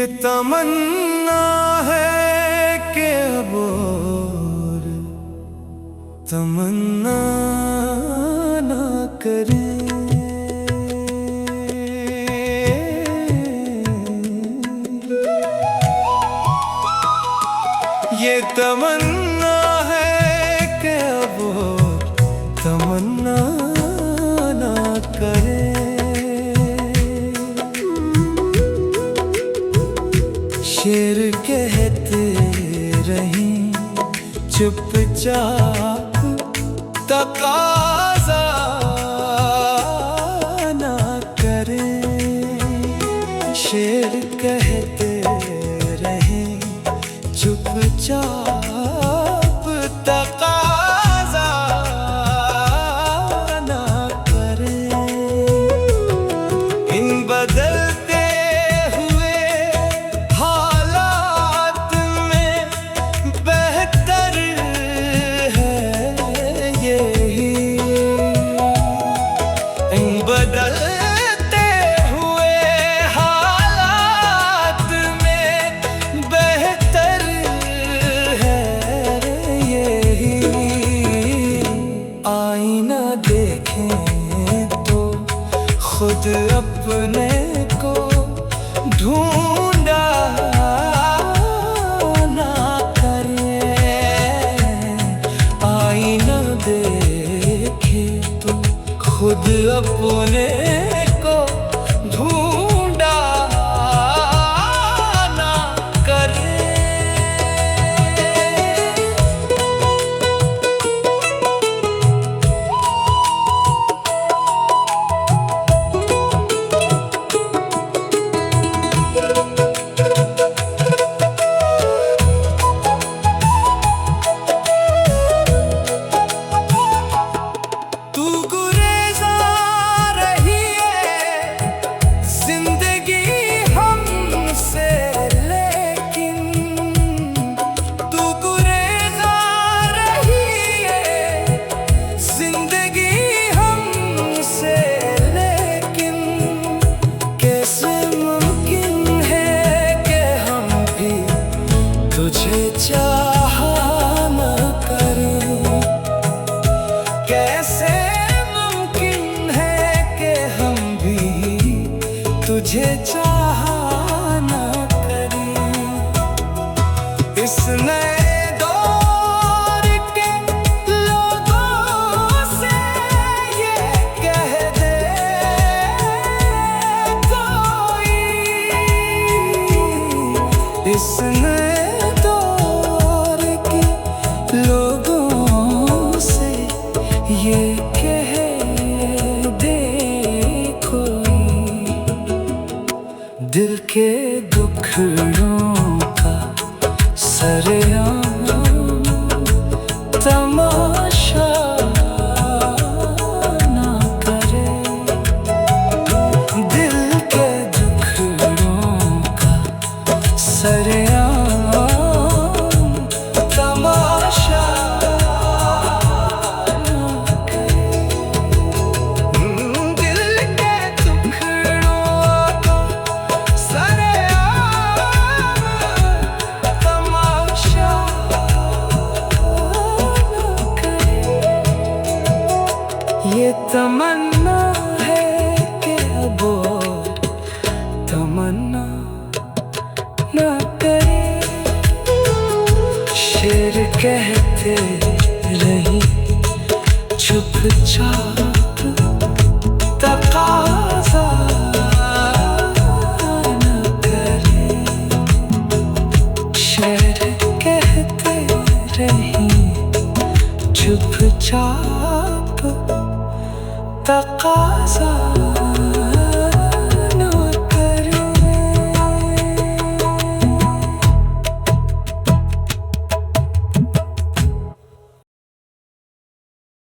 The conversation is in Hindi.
तमन्ना है कि अब और तमन्ना ना करें। ये तमन्ना है कि अब और तमन्ना ना करें। शेर कहते रहें चुपचाप, तकाज़ा ना करें। शेर कहते रहें चुपचाप, तकाज़ा ना करें। इन बदलते हुए हालात में बेहतर है यही। इन बदलते हुए हालात में बेहतर है यही। आईना देखें तो खुद अपने को ढूंढा ना करें। आईना देखे तो खुद अपने को ढूंढा ना करें। तुझे चाह न करें। कैसे मुमकिन है कि हम भी तुझे चाह न करें। इस नए दौर के लोगों से ये कह दे कोई। इस नए लोगों से ये कह दे कोई। दिल के दुखड़ों का सरेआम तमाशा ना करे। दिल के दुखड़ों का सरेआम ये तमन्ना है कि अब और तमन्ना ना करे। शेर कहते रही चुपचाप, तकाज़ा ना करे। शेर कहते रही चुपचाप, तकाज़ा